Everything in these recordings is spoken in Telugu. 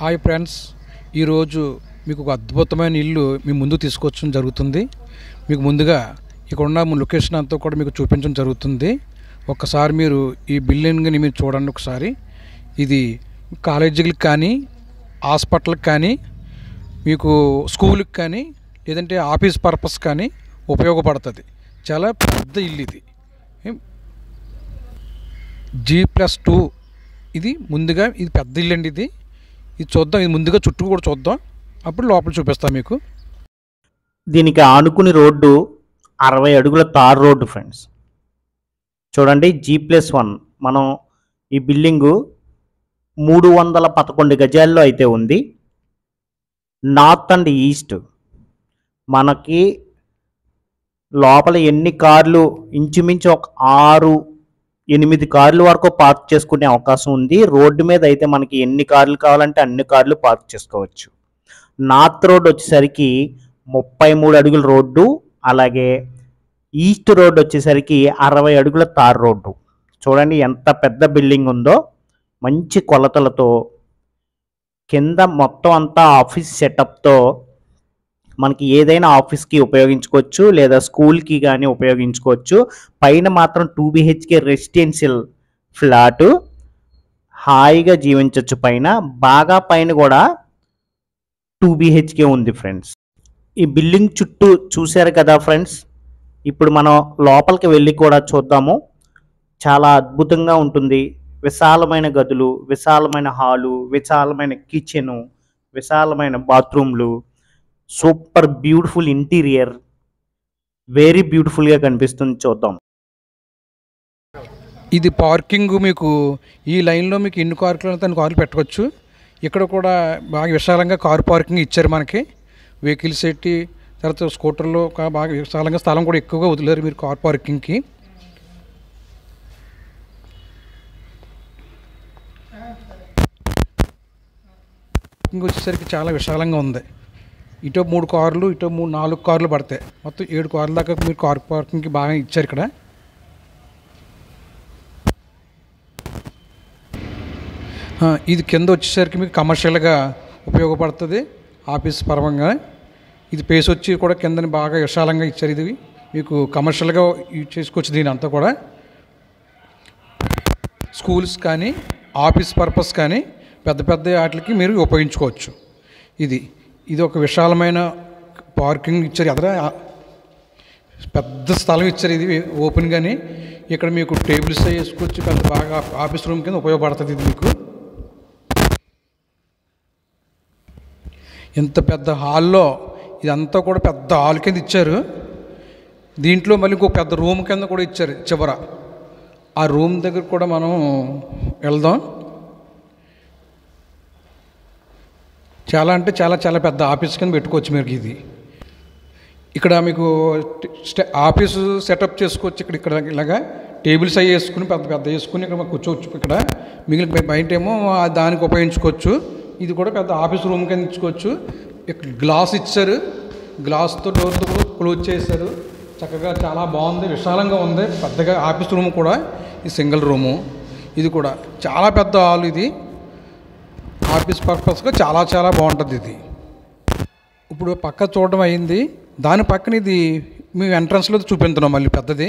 హాయ్ ఫ్రెండ్స్, ఈరోజు మీకు ఒక అద్భుతమైన ఇల్లు మీ ముందు తీసుకొచ్చడం జరుగుతుంది. మీకు ముందుగా ఇక్కడ ఉన్న లొకేషన్ అంతా కూడా మీకు చూపించడం జరుగుతుంది. ఒక్కసారి మీరు ఈ బిల్డింగ్ని మీరు చూడండి. ఒకసారి ఇది కాలేజీలకు కానీ, హాస్పిటల్కి కానీ, మీకు స్కూల్కి కానీ, లేదంటే ఆఫీస్ పర్పస్ కానీ ఉపయోగపడుతుంది. చాలా పెద్ద ఇల్లు ఇది. G+2 ఇది ముందుగా ఇది పెద్ద ఇల్లు అండి. ఇది చూద్దాం. ఇది ముందుగా చుట్టూ కూడా చూద్దాం, అప్పుడు లోపల చూపిస్తాం మీకు. దీనికి ఆనుకుని రోడ్డు 60 అడుగుల తార్ రోడ్డు ఫ్రెండ్స్. చూడండి, G+1 మనం ఈ బిల్డింగు 311 గజాల్లో అయితే ఉంది. నార్త్ అండ్ ఈస్ట్ మనకి లోపల ఎన్ని కార్లు, ఇంచుమించు ఒక 6-8 కార్లు వరకు పార్క్ చేసుకునే అవకాశం ఉంది. రోడ్డు మీద అయితే మనకి ఎన్ని కార్లు కావాలంటే అన్ని కార్లు పార్క్ చేసుకోవచ్చు. నార్త్ రోడ్ వచ్చేసరికి 33 అడుగుల రోడ్డు, అలాగే ఈస్ట్ రోడ్ వచ్చేసరికి 60 అడుగుల తార్ రోడ్డు. చూడండి ఎంత పెద్ద బిల్డింగ్ ఉందో, మంచి కొలతలతో, కింద మొత్తం అంతా ఆఫీస్ సెటప్తో మనకి ఏదైనా ఆఫీస్కి ఉపయోగించుకోవచ్చు, లేదా స్కూల్కి కానీ ఉపయోగించుకోవచ్చు. పైన మాత్రం 2 BHK రెసిడెన్షియల్ ఫ్లాటు, హాయిగా జీవించవచ్చు. పైన కూడా 2 BHK ఉంది ఫ్రెండ్స్. ఈ బిల్డింగ్ చుట్టూ చూశారు కదా ఫ్రెండ్స్. ఇప్పుడు మనం లోపలికి వెళ్ళి కూడా చూద్దాము. చాలా అద్భుతంగా ఉంటుంది. విశాలమైన గదులు, విశాలమైన హాలు, విశాలమైన కిచెను, విశాలమైన బాత్రూమ్లు, సూపర్ బ్యూటిఫుల్ ఇంటీరియర్, వెరీ బ్యూటిఫుల్గా కనిపిస్తుంది. చూద్దాం. ఇది పార్కింగ్. మీకు ఈ లైన్లో మీకు ఎన్ని కార్లు అన్ని కార్లు పెట్టవచ్చు. ఇక్కడ కూడా బాగా విశాలంగా కారు పార్కింగ్ ఇచ్చారు మనకి. వెహికల్స్ పెట్టి తర్వాత స్కూటర్లో బాగా విశాలంగా స్థలం కూడా ఎక్కువగా వదిలేరు మీరు కార్ పార్కింగ్కి. వచ్చేసరికి చాలా విశాలంగా ఉంది. ఇటో 3 కార్లు, ఇటో 4 కార్లు పడతాయి. మొత్తం 7 కార్ల దాకా మీరు కార్ పార్కింగ్కి బాగా ఇచ్చారు ఇక్కడ. ఇది కింద వచ్చేసరికి మీకు కమర్షియల్గా ఉపయోగపడుతుంది ఆఫీస్ పరంగా. ఇది ప్లేస్ వచ్చి కూడా కిందని బాగా విశాలంగా ఇచ్చారు. ఇది మీకు కమర్షియల్గా యూజ్ చేసుకోవచ్చు. దీని అంతా కూడా స్కూల్స్ కానీ, ఆఫీస్ పర్పస్ కానీ, పెద్ద పెద్ద వాటికి మీరు ఉపయోగించుకోవచ్చు. ఇది ఒక విశాలమైన పార్కింగ్ ఇచ్చారు. ఎదుర పెద్ద స్థలం ఇచ్చారు. ఇది ఓపెన్ కానీ ఇక్కడ మీకు టేబుల్స్ వేసుకోవచ్చు. పెద్ద బాగా ఆఫీస్ రూమ్ కింద ఉపయోగపడుతుంది. ఇది మీకు ఇంత పెద్ద హాల్లో ఇదంతా కూడా పెద్ద హాల్ కింద ఇచ్చారు. దీంట్లో మళ్ళీ ఇంకో పెద్ద రూమ్ కింద కూడా ఇచ్చారు చివర. ఆ రూమ్ దగ్గర కూడా మనం వెళ్దాం. చాలా అంటే చాలా చాలా పెద్ద ఆఫీస్ కింద పెట్టుకోవచ్చు మీరు. ఇక్కడ మీకు ఆఫీసు సెటప్ చేసుకోవచ్చు. ఇక్కడ ఇలాగా టేబుల్స్ అవి వేసుకుని పెద్ద పెద్ద వేసుకుని ఇక్కడ కూర్చోవచ్చు. ఇక్కడ మిగిలిన బయట ఏమో దానికి ఉపయోగించుకోవచ్చు. ఇది కూడా పెద్ద ఆఫీస్ రూమ్ కింద ఇచ్చుకోవచ్చు. ఇక్కడ గ్లాస్ ఇచ్చారు. గ్లాస్తో డోర్తో కూడా క్లోజ్ చేశారు. చక్కగా చాలా బాగుంది, విశాలంగా ఉంది. పెద్దగా ఆఫీస్ రూమ్ కూడా ఈ సింగిల్ రూము. ఇది కూడా చాలా పెద్ద హాల్. ఇది ఆఫీస్ పర్పస్గా చాలా చాలా బాగుంటుంది. ఇది ఇప్పుడు పక్క చూడడం అయింది. దాని పక్కన ఇది మేము ఎంట్రన్స్లో చూపిస్తున్నాం మళ్ళీ పెద్దది.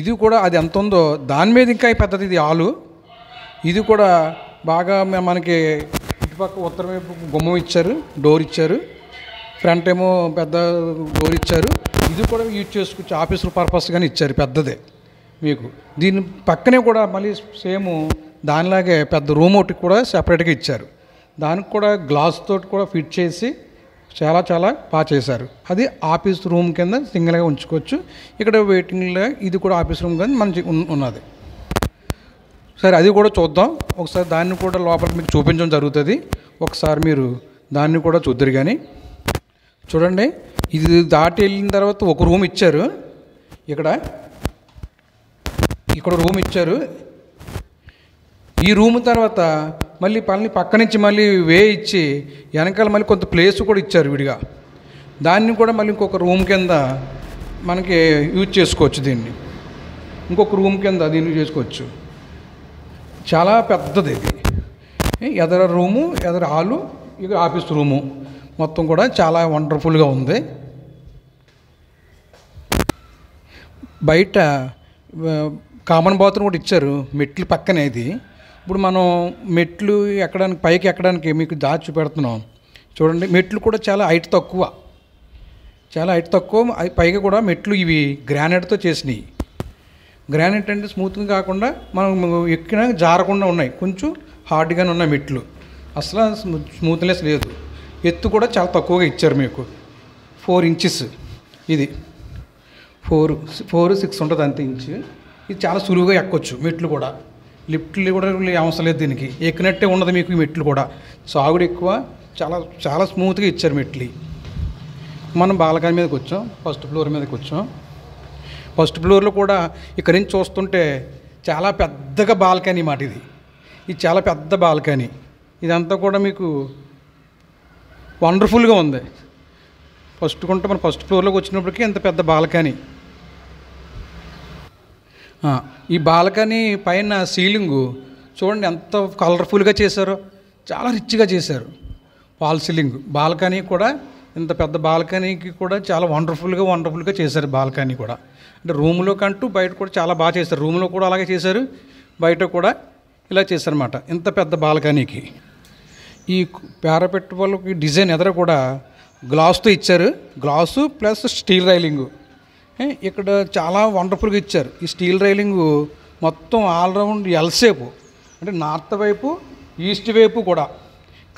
ఇది కూడా అది ఎంత ఉందో దాని మీద ఇంకా పెద్దది. ఇది హాలు. ఇది కూడా బాగా మనకి ఇటుపక్క ఉత్తరం వైపు గుమ్మం ఇచ్చారు, డోర్ ఇచ్చారు. ఫ్రంట్ ఏమో పెద్ద డోర్ ఇచ్చారు. ఇది కూడా యూజ్ చేసుకోవచ్చు. ఆఫీస్ పర్పస్గానే ఇచ్చారు పెద్దదే మీకు. దీని పక్కనే కూడా మళ్ళీ సేమ్ దానిలాగే పెద్ద రూమ్ ఒకటి కూడా సెపరేట్గా ఇచ్చారు. దానికి కూడా గ్లాస్ తోటి కూడా ఫిట్ చేసి చాలా చాలా బాగా చేశారు. అది ఆఫీస్ రూమ్ కింద సింగిల్గా ఉంచుకోవచ్చు. ఇక్కడ వెయిటింగ్లో ఇది కూడా ఆఫీస్ రూమ్ కింద మంచి ఉన్నది. సరే, అది కూడా చూద్దాం ఒకసారి. దాన్ని కూడా లోపల మీకు చూపించడం జరుగుతుంది. ఒకసారి మీరు దాన్ని కూడా చూద్దరు. కానీ చూడండి, ఇది దాటి వెళ్ళిన తర్వాత ఒక రూమ్ ఇచ్చారు. ఇక్కడ రూమ్ ఇచ్చారు. ఈ రూమ్ తర్వాత మళ్ళీ పక్క నుంచి మళ్ళీ వే ఇచ్చి వెనకాల మళ్ళీ కొంత ప్లేస్ కూడా ఇచ్చారు విడిగా. దాన్ని కూడా మళ్ళీ ఇంకొక రూమ్ కింద మనకి యూజ్ చేసుకోవచ్చు. దీన్ని ఇంకొక రూమ్ కింద దీన్ని చేసుకోవచ్చు. చాలా పెద్దది ఇది. ఎదర రూము, ఎదర హాలు, ఇక ఆఫీస్ రూము మొత్తం కూడా చాలా వండర్ఫుల్గా ఉంది. బయట కామన్ బాత్రూమ్ కూడా ఇచ్చారు మెట్లు పక్కనే. ఇది ఇప్పుడు మనం మెట్లు ఎక్కడానికి పైకి ఎక్కడానికి మీకు దాచి చూపెడుతున్నాం చూడండి. మెట్లు కూడా చాలా హైట్ తక్కువ, చాలా హైట్ తక్కువ. పైగా కూడా మెట్లు ఇవి గ్రానైట్తో చేసినాయి. గ్రానైట్ అంటే స్మూత్గా కాకుండా మనం ఎక్కినా జారకుండా ఉన్నాయి, కొంచెం హార్డ్గానే ఉన్నాయి మెట్లు. అసలు స్మూత్నెస్ లేదు. ఎత్తు కూడా చాలా తక్కువగా ఇచ్చారు మీకు, 4 inches. ఇది 4-6 ఉంటుంది అంతే ఇంచు. ఇది చాలా సులువుగా ఎక్కొచ్చు మెట్లు కూడా. లిఫ్ట్లు కూడా అవసరం లేదు దీనికి, ఎక్కినట్టే ఉండదు మీకు ఈ మెట్లు కూడా. సాగుడు ఎక్కువ, చాలా చాలా స్మూత్గా ఇచ్చారు మెట్లు. మనం బాల్కనీ మీదకి వచ్చాం, ఫస్ట్ ఫ్లోర్ మీదకి వచ్చాం. ఫస్ట్ ఫ్లోర్లో కూడా ఇక్కడి నుంచి చూస్తుంటే చాలా పెద్దగా బాల్కనీ మాట. ఇది చాలా పెద్ద బాల్కనీ. ఇదంతా కూడా మీకు వండర్ఫుల్గా ఉంది. మన ఫస్ట్ ఫ్లోర్లోకి వచ్చినప్పటికీ ఎంత పెద్ద బాల్కనీ. ఈ బాల్కనీ పైన సీలింగు చూడండి ఎంత కలర్ఫుల్గా చేశారో, చాలా రిచ్గా చేశారు. వాల్ సీలింగ్ బాల్కనీ కూడా, ఇంత పెద్ద బాల్కనీకి కూడా చాలా వండర్ఫుల్గా చేశారు. బాల్కనీ కూడా అంటే రూమ్లో కంటూ బయట కూడా చాలా బాగా చేశారు. రూమ్లో కూడా అలాగే చేశారు, బయట కూడా ఇలా చేశారన్నమాట. ఇంత పెద్ద బాల్కనీకి ఈ పారాపెట్ వాళ్ళకి డిజైన్ ఎదుర కూడా గ్లాస్తో ఇచ్చారు. గ్లాసు ప్లస్ స్టీల్ రైలింగు ఇక్కడ చాలా వండర్ఫుల్గా ఇచ్చారు. ఈ స్టీల్ రైలింగు మొత్తం ఆల్రౌండ్ ఎల్ షేపు, అంటే నార్త్ వైపు ఈస్ట్ వైపు కూడా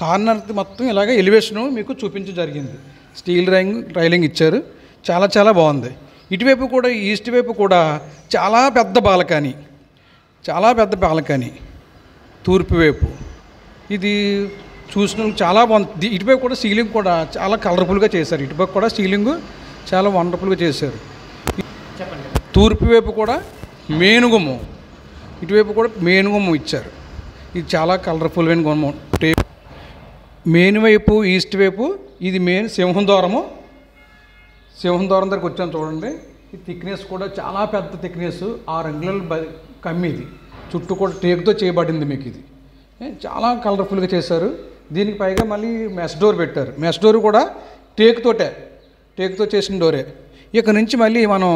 కార్నర్ మొత్తం ఇలాగ ఎలివేషను మీకు చూపించడం జరిగింది. స్టీల్ రైలింగ్ ఇచ్చారు, చాలా చాలా బాగుంది. ఇటువైపు కూడా ఈస్ట్ వైపు కూడా చాలా పెద్ద బాల్కనీ తూర్పు వైపు. ఇది చూసిన చాలా బాగుంది. ఇటువైపు కూడా సీలింగ్ కూడా చాలా కలర్ఫుల్గా చేశారు. ఇటువైపు కూడా సీలింగు చాలా వండర్ఫుల్గా చేశారు. తూర్పు వైపు కూడా మేనుగుమ్మం, ఇటువైపు కూడా మేనుగుమ్మం ఇచ్చారు. ఇది చాలా కలర్ఫుల్ అయిన గుమ్మం. మెయిన్ వైపు ఈస్ట్ వైపు ఇది మెయిన్ సింహం ద్వారం దగ్గరికి వచ్చాను చూడండి. ఈ థిక్నెస్ కూడా చాలా పెద్ద థిక్నెస్, 6 అంగుళాల కమ్మి. ఇది చుట్టూ కూడా టేక్తో చేయబడింది మీకు. ఇది చాలా కలర్ఫుల్గా చేశారు. దీనికి పైగా మళ్ళీ మెస్ డోర్ పెట్టారు. మెస్ డోర్ కూడా టేక్తో చేసిన డోరే. ఇక్కడ నుంచి మళ్ళీ మనం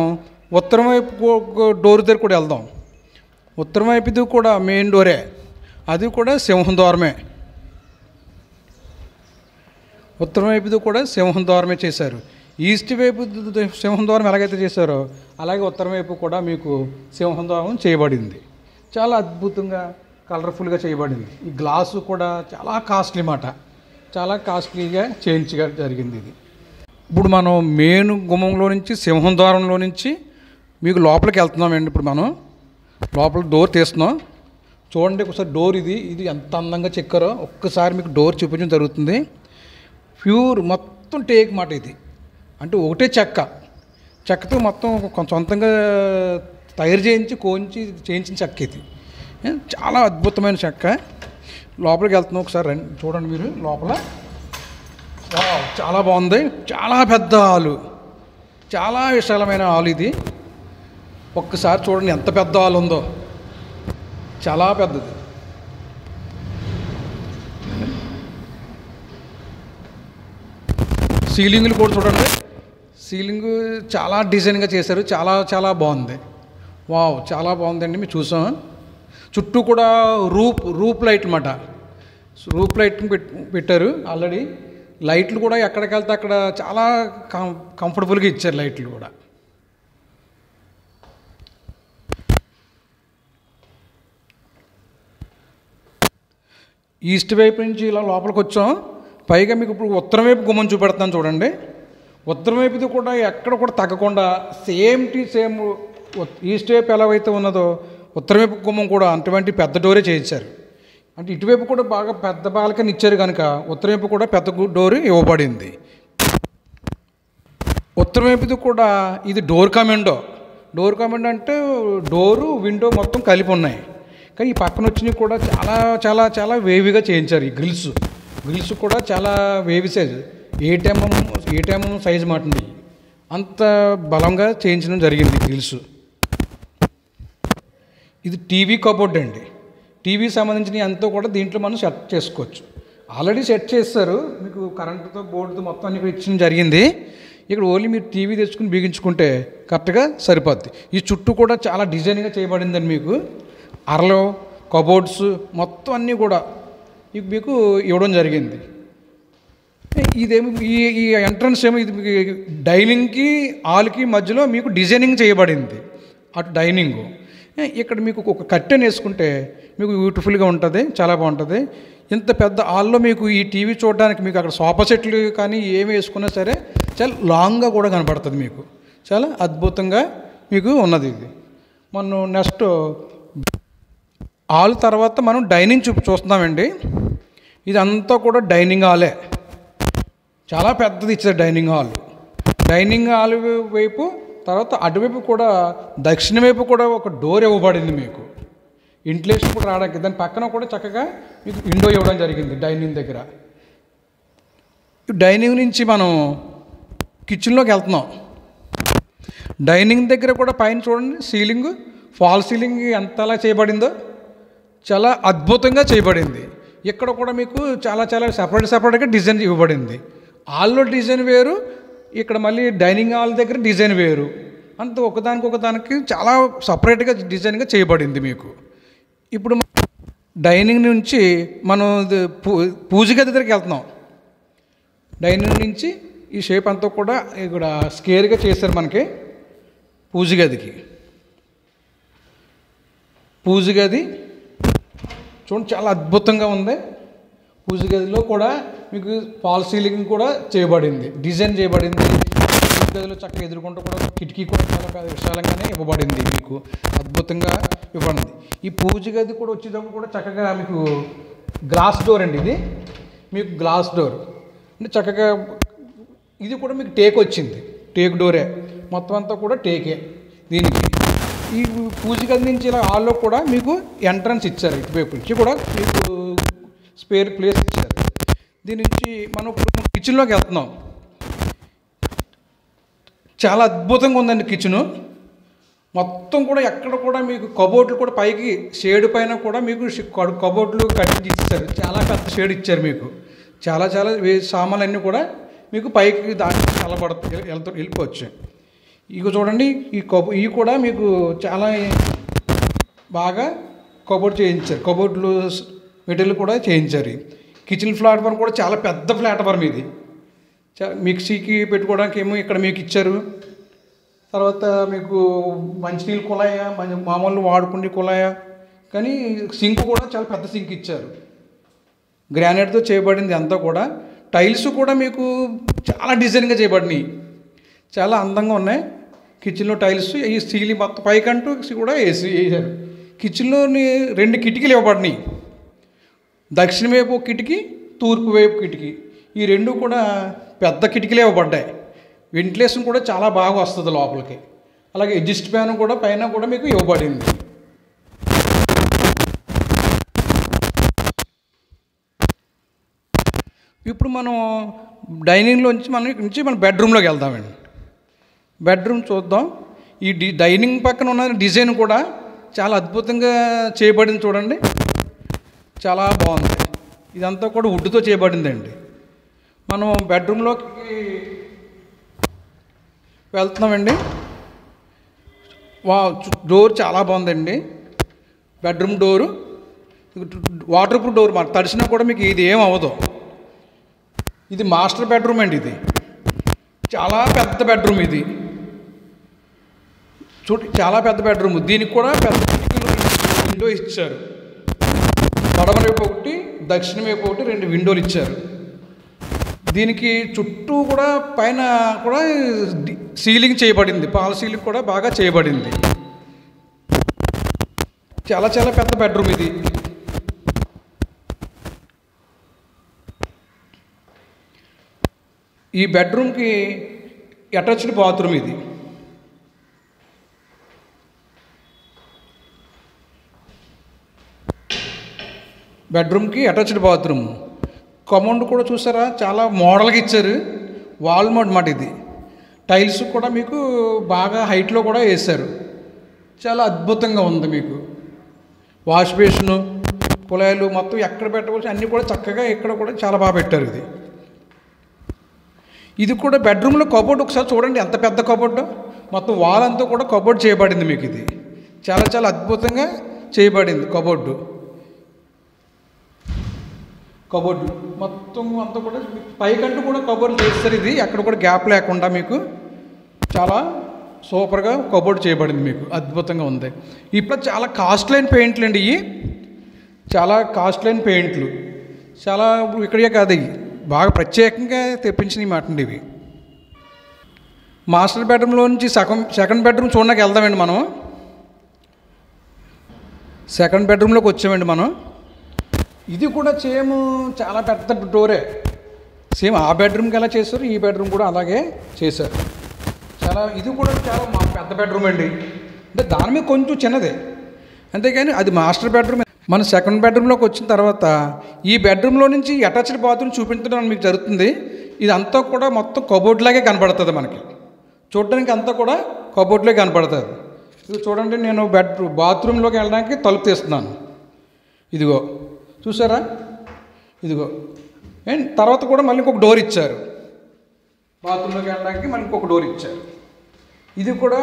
ఉత్తరం వైపు డోర్ దగ్గర కూడా వెళ్దాం. ఉత్తరం వైపుది కూడా మెయిన్ డోరే, అది కూడా సింహం ద్వారమే. ఉత్తరం వైపుది కూడా సింహం ద్వారమే చేశారు. ఈస్ట్ వైపు సింహం ద్వారం ఎలాగైతే చేశారో అలాగే ఉత్తరం వైపు కూడా మీకు సింహం ద్వారం చేయబడింది. చాలా అద్భుతంగా కలర్ఫుల్గా చేయబడింది. ఈ గ్లాసు కూడా చాలా కాస్ట్లీ మాట, చాలా కాస్ట్లీగా చేయించగా జరిగింది. ఇది ఇప్పుడు మనం మెయిన్ గుమ్మంలో నుంచి సింహం ద్వారంలో నుంచి మీకు లోపలికి వెళ్తున్నామండి. ఇప్పుడు మనం లోపల డోర్ తీస్తున్నాం చూడండి. ఒకసారి డోర్ ఇది ఎంత అందంగా చెక్కారో ఒక్కసారి మీకు డోర్ చూపించడం జరుగుతుంది. ప్యూర్ మొత్తం టేక్ మాట. ఇది అంటే ఒకటే చెక్కతో మొత్తం సొంతంగా తయారు చేయించిన చెక్క. ఇది చాలా అద్భుతమైన చెక్క. లోపలికి వెళ్తున్నాం, ఒకసారి రండి చూడండి మీరు లోపల. చాలా బాగుంది. చాలా పెద్ద హాలు, చాలా విశాలమైన హాల్ ఇది. ఒక్కసారి చూడండి ఎంత పెద్ద హాల్ ఉందో, చాలా పెద్దది. సీలింగ్లు కూడా చూడండి, సీలింగ్ చాలా డిజైన్గా చేశారు. చాలా చాలా బాగుంది. చాలా బాగుందండి. మీరు చూసాం చుట్టూ కూడా రూప్ లైట్ అన్నమాట. రూప్ లైట్ పెట్టారు ఆల్రెడీ. లైట్లు కూడా ఎక్కడికి వెళ్తే అక్కడ చాలా కంఫర్టబుల్గా ఇచ్చారు లైట్లు కూడా. ఈస్ట్ వైపు నుంచి ఇలా లోపలికి వచ్చాం. పైగా మీకు ఇప్పుడు ఉత్తరం వైపు గుమ్మం చూపెడతాను చూడండి. ఉత్తరం వైపుది కూడా ఎక్కడ కూడా తగ్గకుండా సేమ్ ఈస్ట్ వైపు ఎలాగైతే ఉన్నదో ఉత్తరం వైపు గుమ్మం కూడా అటువంటి పెద్ద డోరే చేయించారు. అంటే ఇటువైపు కూడా బాగా పెద్ద బాల్కనీ ఇచ్చారు కనుక ఉత్తరం వైపు కూడా పెద్ద డోరు ఇవ్వబడింది. ఉత్తరం వైపుది కూడా ఇది డోర్ కమాండో అంటే డోరు విండో మొత్తం కలిపి ఉన్నాయి. కానీ ఈ పక్కన వచ్చినవి కూడా చాలా చాలా చాలా వేవిగా చేయించారు. ఈ గ్రిల్స్ కూడా చాలా వేవి సైజు, 8mm సైజు మాటండి. అంత బలంగా చేయించడం జరిగింది గ్రిల్స్. ఇది టీవీ కబోర్డ్ అండి. టీవీ సంబంధించిన అంతా కూడా దీంట్లో మనం సెట్ చేసుకోవచ్చు. ఆల్రెడీ సెట్ చేస్తారు మీకు కరెంటుతో బోర్డుతో మొత్తం అన్ని ఇక్కడ ఇచ్చిన జరిగింది. ఇక్కడ ఓన్లీ మీరు టీవీ తెచ్చుకుని బిగించుకుంటే కరెక్ట్గా సరిపోద్ది. ఈ చుట్టూ కూడా చాలా డిజైన్గా చేయబడిందండి. మీకు అరలో కబోర్డ్స్ మొత్తం అన్నీ కూడా మీకు ఇవ్వడం జరిగింది. ఇదేమి ఈ ఎంట్రన్స్ ఏమో ఇది డైనింగ్కి హాల్కి మధ్యలో మీకు డిజైనింగ్ చేయబడింది. అటు డైనింగ్ ఇక్కడ మీకు ఒక కర్టెన్ వేసుకుంటే మీకు బ్యూటిఫుల్గా ఉంటుంది, చాలా బాగుంటుంది. ఇంత పెద్ద హాల్లో మీకు ఈ టీవీ చూడడానికి మీకు అక్కడ సోఫా సెట్లు కానీ ఏమి వేసుకున్నా సరే చాలా లాంగ్గా కూడా కనపడుతుంది. మీకు చాలా అద్భుతంగా మీకు ఉన్నది. ఇది మనం నెక్స్ట్ హాల్ తర్వాత మనం డైనింగ్ చూస్తున్నామండి. ఇదంతా కూడా డైనింగ్ హాలే, చాలా పెద్దది ఇచ్చారు డైనింగ్ హాల్. డైనింగ్ హాల్ వైపు తర్వాత అటువైపు కూడా దక్షిణ వైపు కూడా ఒక డోర్ ఇవ్వబడింది మీకు వెంటిలేషన్ కూడా రావడానికి. దాని పక్కన కూడా చక్కగా మీకు విండో ఇవ్వడం జరిగింది డైనింగ్ దగ్గర. డైనింగ్ నుంచి మనం కిచెన్లోకి వెళ్తున్నాం. డైనింగ్ దగ్గర కూడా పైన చూడండి సీలింగ్, ఫాల్ సీలింగ్ ఎంతలా చేయబడిందో చాలా అద్భుతంగా చేయబడింది. ఇక్కడ కూడా మీకు చాలా సెపరేట్గా డిజైన్ ఇవ్వబడింది. హాల్లో డిజైన్ వేరు, ఇక్కడ మళ్ళీ డైనింగ్ హాల్ దగ్గర డిజైన్ వేరు. అంత ఒకదానికి చాలా సపరేట్గా డిజైన్గా చేయబడింది మీకు. ఇప్పుడు డైనింగ్ నుంచి మనం పూజ గది దగ్గరికి వెళ్తున్నాం. డైనింగ్ నుంచి ఈ షేప్ అంతా కూడా ఇక్కడ స్కేర్గా చేశారు మనకి. పూజ గదికి పూజ గది చూడండి చాలా అద్భుతంగా ఉంది. పూజ గదిలో కూడా మీకు ఫాల్ సీలింగ్ కూడా చేయబడింది, డిజైన్ చేయబడింది. పూజ గదిలో చక్కగా ఎదుర్కొంటూ కూడా కిటికీ కూడా చాలా విశాలంగానే ఇవ్వబడింది, మీకు అద్భుతంగా ఇవ్వబడింది. ఈ పూజ గది కూడా వచ్చేటప్పుడు కూడా చక్కగా మీకు గ్లాస్ డోర్ అండి. ఇది మీకు గ్లాస్ డోర్ అంటే చక్కగా ఇది కూడా మీకు టేక్ వచ్చింది, టేక్ డోరే మొత్తం అంతా కూడా టేకే. దీనికి ఈ పూజ గది నుంచి ఇలా హాల్లో కూడా మీకు ఎంట్రన్స్ ఇచ్చారు, ఇటువైపు నుంచి కూడా మీకు స్పేర్ ప్లేస్ ఇచ్చారు. దీని నుంచి మనం ఇప్పుడు కిచెన్లోకి వెళ్తున్నాం. చాలా అద్భుతంగా ఉందండి కిచెను. మొత్తం కూడా ఎక్కడ కూడా మీకు కబోర్డ్లు కూడా పైకి షేడ్ పైన కూడా మీకు కబోర్డ్లు కట్టి ఇచ్చారు, చాలా పెద్ద షేడ్ ఇచ్చారు మీకు. చాలా సామాన్లు అన్నీ కూడా మీకు పైకి దాటి వెళ్ళిపోవచ్చు. ఇక చూడండి ఇవి కూడా మీకు చాలా బాగా కబోర్డ్ చేయించారు, కబోర్డ్లు మెటీరియల్ కూడా చేయించారు. కిచెన్ ప్లాట్ఫామ్ కూడా చాలా పెద్ద ప్లాట్ఫామ్ ఇది. మిక్సీకి పెట్టుకోవడానికి ఏమో ఇక్కడ మీకు ఇచ్చారు. తర్వాత మీకు మంచినీళ్ళు కుళాయ, మామూలు వాడుకునే కుళాయ, కానీ సింక్ కూడా చాలా పెద్ద సింక్ ఇచ్చారు. గ్రానైట్తో చేయబడింది అంతా కూడా. టైల్స్ కూడా మీకు చాలా డిజైన్గా చేయబడినాయి, చాలా అందంగా ఉన్నాయి. కిచెన్లో టైల్స్ ఈ సీలింగ్ మొత్తం పైకంటూ కూడా వేసారు. కిచెన్లోని 2 కిటికీలు ఇవ్వబడినాయి, దక్షిణ వైపు ఒక కిటికీ, తూర్పు వైపు కిటికీ. ఈ 2 కూడా పెద్ద కిటికీలు ఇవ్వబడ్డాయి. వెంటిలేషన్ కూడా చాలా బాగా వస్తుంది లోపలికి. అలాగే ఎగ్జిస్ట్ ఫ్యాన్ కూడా పైన కూడా మీకు ఇవ్వబడింది. ఇప్పుడు మనం డైనింగ్లోంచి మన బెడ్రూమ్లోకి వెళ్దామండి. బెడ్రూమ్ చూద్దాం. ఈ డైనింగ్ పక్కన ఉన్న డిజైన్ కూడా చాలా అద్భుతంగా చేయబడింది చూడండి, చాలా బాగుంది. ఇదంతా కూడా వుడ్తో చేయబడిందండి. మనం బెడ్రూమ్లోకి వెళ్తున్నామండి. డోర్ చాలా బాగుందండి. Bedroom door water proof door, మన తడిసినా కూడా మీకు ఇది ఏం అవ్వదు. ఇది మాస్టర్ బెడ్రూమ్ అండి. ఇది చాలా పెద్ద బెడ్రూమ్. ఇది చాలా పెద్ద బెడ్రూమ్. దీనికి కూడా పెద్ద విండో ఇచ్చారు. పడమర వైపు ఒకటి, దక్షిణ వైపు ఒకటి, 2 విండోలు ఇచ్చారు. దీనికి చుట్టూ కూడా పైన కూడా సీలింగ్ చేయబడింది, పాల్ సీలింగ్ కూడా బాగా చేయబడింది. చాలా పెద్ద బెడ్రూమ్ ఇది. ఈ బెడ్రూమ్కి అటాచ్డ్ బాత్రూమ్ ఇది. బెడ్రూమ్కి అటాచ్డ్ బాత్రూమ్. కమౌండ్ కూడా చూసారా, చాలా మోడల్గా ఇచ్చారు. వాల్ మోడ్ మాట ఇది. టైల్స్ కూడా మీకు బాగా హైట్లో కూడా వేశారు, చాలా అద్భుతంగా ఉంది. మీకు వాష్ బేసిను కుళాయిలు మొత్తం ఎక్కడ పెట్టవలసి అన్నీ కూడా చక్కగా ఇక్కడ కూడా చాలా బాగా పెట్టారు. ఇది కూడా బెడ్రూమ్లో కబోర్డ్ ఒకసారి చూడండి, ఎంత పెద్ద కబోర్డు. మొత్తం వాల్ అంతా కూడా కబోర్డ్ చేయబడింది. మీకు ఇది చాలా చాలా అద్భుతంగా చేయబడింది కబోర్డు మొత్తం అంతా కూడా పైకంటూ కూడా కబోర్డ్ చేస్తారు. ఇది ఎక్కడ కూడా గ్యాప్ లేకుండా మీకు చాలా సూపర్గా కబోర్డ్ చేయబడింది. మీకు అద్భుతంగా ఉంది. ఇప్పుడు చాలా కాస్ట్లైన పెయింట్లు అండి. ఇవి చాలా కాస్ట్లైన పెయింట్లు, చాలా ఇక్కడే కాదు, ఇవి బాగా ప్రత్యేకంగా తెప్పించిన మాట అండి. ఇవి మాస్టర్ బెడ్రూమ్లో నుంచి సెకండ్ బెడ్రూమ్ చూడడానికి వెళ్దామండి. మనం సెకండ్ బెడ్రూమ్లోకి వచ్చామండి. మనం ఇది కూడా సేమ్ చాలా పెద్ద డోరే. సేమ్ ఆ బెడ్రూమ్కి ఎలా చేశారు, ఈ బెడ్రూమ్ కూడా అలాగే చేశారు. ఇది కూడా చాలా పెద్ద బెడ్రూమ్ అండి. అంటే దాని మీద కొంచెం చిన్నదే, అంతేగాని అది మాస్టర్ బెడ్రూమ్. మన సెకండ్ బెడ్రూమ్లోకి వచ్చిన తర్వాత ఈ బెడ్రూమ్లో నుంచి అటాచ్డ్ బాత్రూమ్ చూపించడం మీకు జరుగుతుంది. ఇదంతా కూడా మొత్తం కబోర్డ్ లాగే కనపడుతుంది. మనకి చూడడానికి అంతా కూడా కబోర్డ్లే కనపడుతుంది. ఇది చూడండి, నేను బాత్రూంలోకి వెళ్ళడానికి తలుపు తీస్తున్నాను. ఇదిగో చూసారా, ఇదిగో. అండ్ తర్వాత కూడా మళ్ళీ ఇంకొక డోర్ ఇచ్చారు. బాత్రూంలోకి వెళ్ళడానికి మళ్ళీ ఇంకొక డోర్ ఇచ్చారు. ఇది కూడా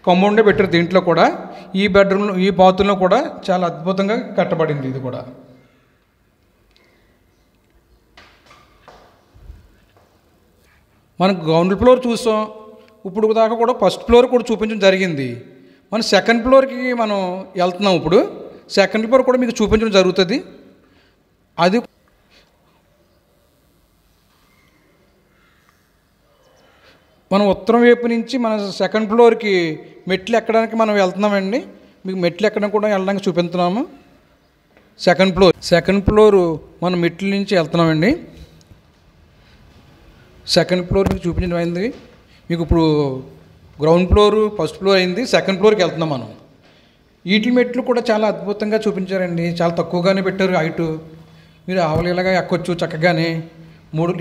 కాంపౌండే పెట్టారు. దీంట్లో కూడా ఈ బెడ్రూమ్లో ఈ బాత్రూంలో కూడా చాలా అద్భుతంగా కట్టబడింది. ఇది కూడా మనం గ్రౌండ్ ఫ్లోర్ చూసాం. ఇప్పుడు దాకా కూడా ఫస్ట్ ఫ్లోర్ కూడా చూపించడం జరిగింది. మనం సెకండ్ ఫ్లోర్కి మనం వెళ్తున్నాం. ఇప్పుడు సెకండ్ ఫ్లోర్ కూడా మీకు చూపించడం జరుగుతుంది. అది మనం ఉత్తరం వైపు నుంచి మన సెకండ్ ఫ్లోర్కి మెట్లు ఎక్కడానికి మనం వెళ్తున్నామండి. మీకు మెట్లు ఎక్కడానికి కూడా వెళ్ళడానికి చూపిస్తున్నాము. సెకండ్ ఫ్లోర్ మనం మెట్ల నుంచి వెళ్తున్నామండి. సెకండ్ ఫ్లోర్ మీకు చూపించడం అయింది. మీకు ఇప్పుడు గ్రౌండ్ ఫ్లోర్ ఫస్ట్ ఫ్లోర్ అయింది. సెకండ్ ఫ్లోర్కి వెళ్తున్నాం మనం. వీటి మెట్లు కూడా చాలా అద్భుతంగా చూపించారండి. చాలా తక్కువగానే పెట్టారు హైటు. మీరు ఆవలిలాగా ఎక్కొచ్చు చక్కగానే.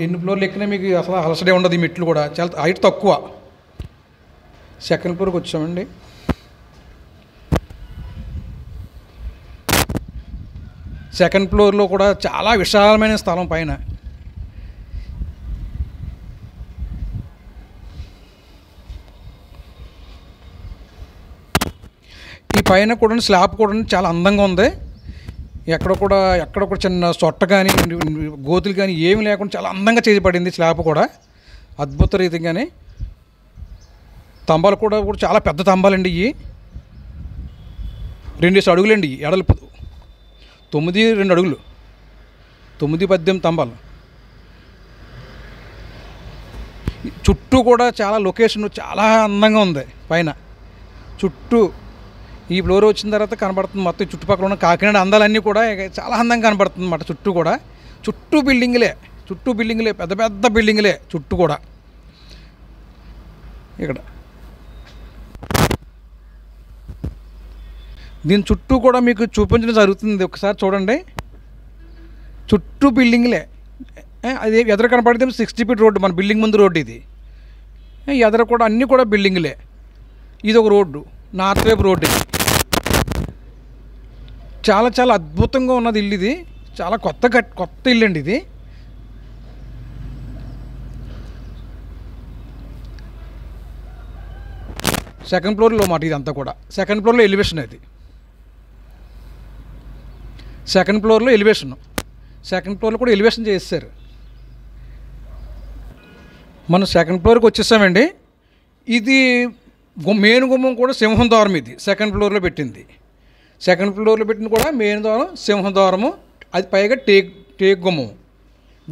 ఎన్ని ఫ్లోర్లు ఎక్కినా మీకు అసలు అలసడే ఉండదు. ఈ మెట్లు కూడా చాలా హైట్ తక్కువ. సెకండ్ ఫ్లోర్కి వచ్చామండి. సెకండ్ ఫ్లోర్లో కూడా చాలా విశాలమైన స్థలం పైన. ఈ పైన కూడా స్లాబ్ కూడా చాలా అందంగా ఉంది. ఎక్కడ కూడా చిన్న సొట్ట కానీ గోతులు కానీ ఏమి లేకుండా చాలా అందంగా చేయబడింది. స్లాబ్ కూడా అద్భుత రీతిగానే. స్తంభాలు కూడా చాలా పెద్ద స్తంభాలండి. ఇవి 2 అడుగులండి. ఎడల్పు 9-2 అడుగులు, 9-18 స్తంభాలు. చుట్టూ కూడా చాలా లొకేషన్ చాలా అందంగా ఉంది. పైన చుట్టూ ఈ ఫ్లోర్ వచ్చిన తర్వాత కనబడుతుంది మొత్తం చుట్టుపక్కల ఉన్న కాకినాడ అందాలన్నీ కూడా చాలా అందంగా కనబడుతుంది అన్నమాట. చుట్టూ బిల్డింగులే పెద్ద పెద్ద బిల్డింగులే చుట్టూ కూడా. ఇక్కడ దీని చుట్టూ కూడా మీకు చూపించడం జరుగుతుంది. ఒకసారి చూడండి, చుట్టూ బిల్డింగులే. అది ఎదురు కనపడితే 60 ఫీట్ రోడ్డు, మన బిల్డింగ్ ముందు రోడ్డు ఇది. ఎదురు కూడా అన్నీ కూడా బిల్డింగులే. ఇది ఒక రోడ్డు, నార్త్ వైపు రోడ్డు. ఇది చాలా చాలా అద్భుతంగా ఉన్నది ఇల్లు. ఇది చాలా కొత్త ఇల్లు అండి. ఇది సెకండ్ ఫ్లోర్లో మాట. ఇదంతా కూడా సెకండ్ ఫ్లోర్లో ఎలివేషన్. అది సెకండ్ ఫ్లోర్లో కూడా ఎలివేషన్ చేస్తారు. మనం సెకండ్ ఫ్లోర్కి వచ్చేసామండి. ఇది మెయిన్ గుమ్మం కూడా సింహం ద్వారం. ఇది సెకండ్ ఫ్లోర్లో పెట్టింది. సెకండ్ ఫ్లోర్లో పెట్టింది కూడా మెయిన్ ద్వారం సింహం ద్వారము. అది పైగా టేక్ గుమ్మం.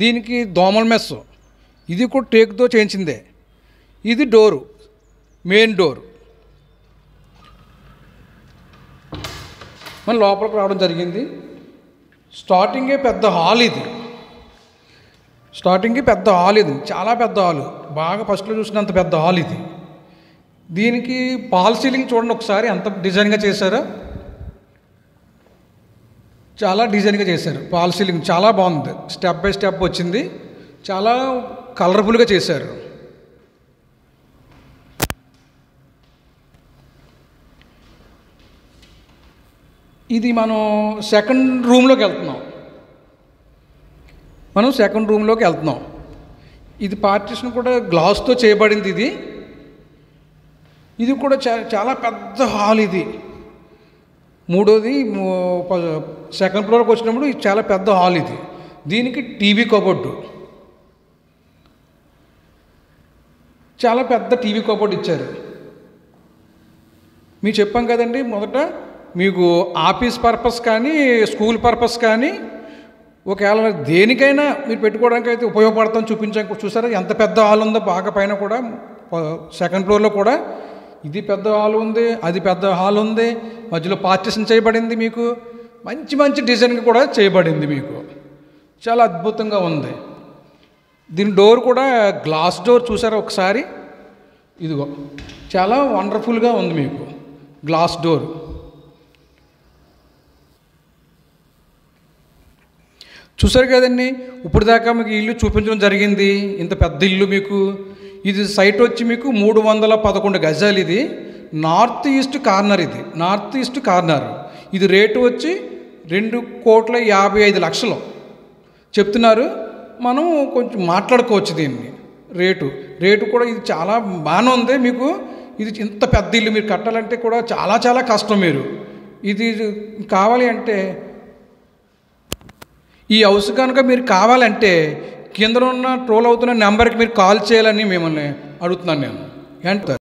దీనికి దోమల మెస్. ఇది కూడా టేక్తో చేయించిందే. ఇది డోరు, మెయిన్ డోరు. మనం లోపలికి రావడం జరిగింది. స్టార్టింగే పెద్ద హాల్ ఇది. చాలా పెద్ద హాలు. బాగా ఫస్ట్లో చూసినంత పెద్ద హాల్ ఇది. దీనికి పాల్ సీలింగ్ చూడండి ఒకసారి ఎంత డిజైన్గా చేశారో. చాలా డిజైన్గా చేశారు. పాల్ సీలింగ్ చాలా బాగుంది. స్టెప్ బై స్టెప్ వచ్చింది. చాలా కలర్ఫుల్గా చేశారు. ఇది మనం సెకండ్ రూమ్లోకి వెళ్తున్నాం. ఇది పార్టిషన్ కూడా గ్లాస్తో చేయబడింది. ఇది కూడా చాలా పెద్ద హాల్. ఇది మూడోది సెకండ్ ఫ్లోర్కి వచ్చినప్పుడు ఇది చాలా పెద్ద హాల్. ఇది దీనికి టీవీ కబోర్డు, చాలా పెద్ద టీవీ కబోర్డు ఇచ్చారు. మీకు చెప్పాం కదండి మొదట, మీకు ఆఫీస్ పర్పస్ కానీ స్కూల్ పర్పస్ కానీ ఒకవేళ దేనికైనా మీరు పెట్టుకోవడానికి అయితే ఉపయోగపడతాం చూపించాం. చూసారా ఎంత పెద్ద హాల్ ఉందో, బాగా పైన కూడా సెకండ్ ఫ్లోర్లో కూడా ఇది పెద్ద హాల్ ఉంది, అది పెద్ద హాల్ ఉంది, మధ్యలో పార్టిషన్ చేయబడింది. మీకు మంచి మంచి డిజైన్ కూడా చేయబడింది. మీకు చాలా అద్భుతంగా ఉంది. దీని డోర్ కూడా గ్లాస్ డోర్ చూసారా ఒకసారి, ఇదిగో చాలా వండర్ఫుల్గా ఉంది. మీకు గ్లాస్ డోర్. చూసారు కదండి, ఇప్పుడు దాకా మీకు ఇల్లు చూపించడం జరిగింది. ఇంత పెద్ద ఇల్లు మీకు. ఇది సైట్ వచ్చి మీకు 311 గజాలు. ఇది నార్త్ ఈస్ట్ కార్నర్. ఇది రేటు వచ్చి 2,55,00,000 చెప్తున్నారు. మనం కొంచెం మాట్లాడుకోవచ్చు దీన్ని. రేటు కూడా ఇది చాలా బాగానే ఉంది. మీకు ఇది ఇంత పెద్ద ఇల్లు మీరు కట్టాలంటే కూడా చాలా చాలా కష్టం. మీరు ఇది కావాలి అంటే, ఈ హౌస్ కనుక మీరు కావాలంటే కింద ఉన్న ట్రోల్ అవుతున్న నెంబర్కి మీరు కాల్ చేయాలని మిమ్మల్ని అడుగుతున్నాను నేను. ఏంటారు?